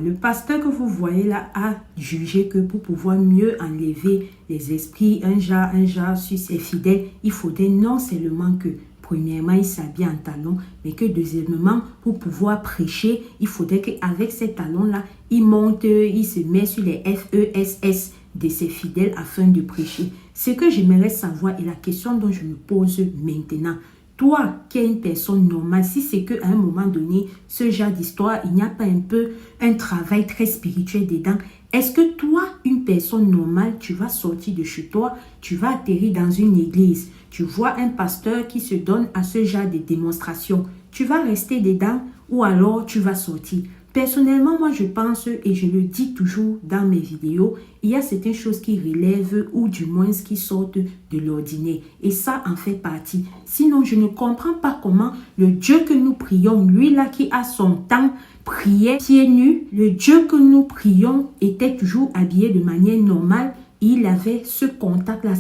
Le pasteur que vous voyez là a jugé que pour pouvoir mieux enlever les esprits, un genre sur ses fidèles, il faudrait non seulement que premièrement, il s'habille en talons, mais que deuxièmement, pour pouvoir prêcher, il faudrait qu'avec ces talons-là, il monte, il se met sur les FESS de ses fidèles afin de prêcher. Ce que j'aimerais savoir et la question dont je me pose maintenant, toi qui es une personne normale, si c'est qu'à un moment donné, ce genre d'histoire, il n'y a pas un peu un travail très spirituel dedans, est-ce que toi, une personne normale, tu vas sortir de chez toi, tu vas atterrir dans une église, tu vois un pasteur qui se donne à ce genre de démonstration, tu vas rester dedans ou alors tu vas sortir? Personnellement, moi je pense, et je le dis toujours dans mes vidéos, il y a certaines choses qui relèvent ou du moins qui sortent de l'ordinaire. Et ça en fait partie. Sinon, je ne comprends pas comment le Dieu que nous prions, lui là qui a son temps, priait pieds nus, le Dieu que nous prions était toujours habillé de manière normale. Il avait ce contact-là,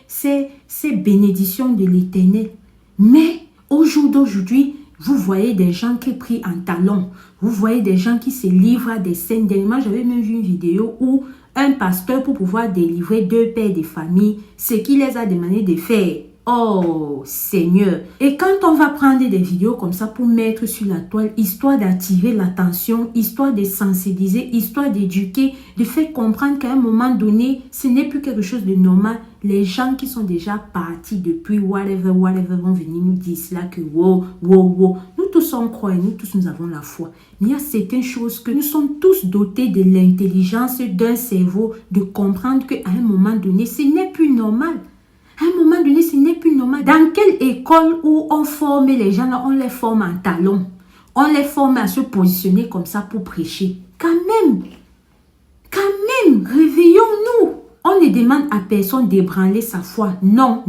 ces bénédictions de l'Éternel. Mais au jour d'aujourd'hui, vous voyez des gens qui prient en talons. Vous voyez des gens qui se livrent à des scènes. Dernièrement, j'avais même vu une vidéo où un pasteur, pour pouvoir délivrer 2 pères de famille, ce qu'il les a demandé de faire. Oh Seigneur! Et quand on va prendre des vidéos comme ça pour mettre sur la toile, histoire d'attirer l'attention, histoire de sensibiliser, histoire d'éduquer, de faire comprendre qu'à un moment donné, ce n'est plus quelque chose de normal. Les gens qui sont déjà partis depuis whatever vont venir nous dire cela que wow. Nous tous on croit et nous tous nous avons la foi. Mais il y a certaines choses que nous sommes tous dotés de l'intelligence d'un cerveau de comprendre qu'à un moment donné, ce n'est plus normal. À un moment donné, ce n'est plus normal. Dans quelle école où on forme les gens, là, on les forme en talons. On les forme à se positionner comme ça pour prêcher. Quand même, réveillons-nous. On ne demande à personne d'ébranler sa foi. Non.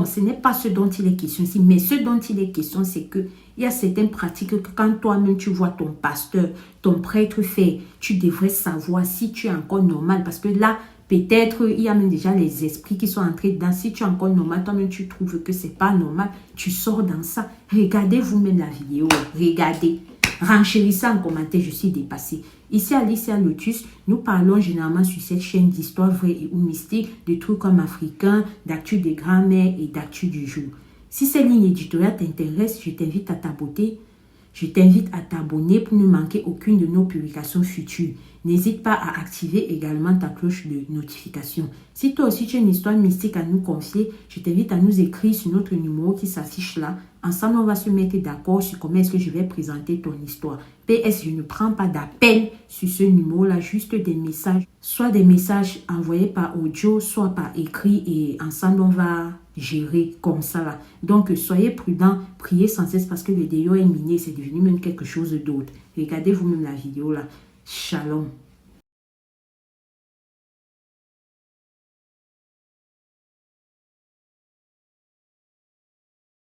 Ce n'est pas ce dont il est question ici. Mais ce dont il est question, c'est que il y a certaines pratiques que quand toi-même tu vois ton pasteur, ton prêtre faire, tu devrais savoir si tu es encore normal. Parce que là, peut-être il y a même déjà les esprits qui sont entrés dedans. Si tu es encore normal, toi-même tu trouves que c'est pas normal, tu sors dans ça. Regardez vous-même la vidéo. Regardez. Renchérissez en commentaire, je suis dépassée. Ici à Alicia Lotus, nous parlons généralement sur cette chaîne d'histoire vraie et ou mystique, de trucs comme africains, d'actu des grands-mères et d'actu du jour. Si cette ligne éditoriale t'intéresse, je t'invite à t'abonner. Je t'invite à t'abonner pour ne manquer aucune de nos publications futures. N'hésite pas à activer également ta cloche de notification. Si toi aussi tu as une histoire mystique à nous confier, je t'invite à nous écrire sur notre numéro qui s'affiche là. Ensemble, on va se mettre d'accord sur comment est-ce que je vais présenter ton histoire. PS, je ne prends pas d'appel sur ce numéro-là, juste des messages. Soit des messages envoyés par audio, soit par écrit et ensemble, on va gérer comme ça là. Donc, soyez prudents, priez sans cesse parce que le déo est miné, c'est devenu même quelque chose d'autre. Regardez vous-même la vidéo là. Shalom.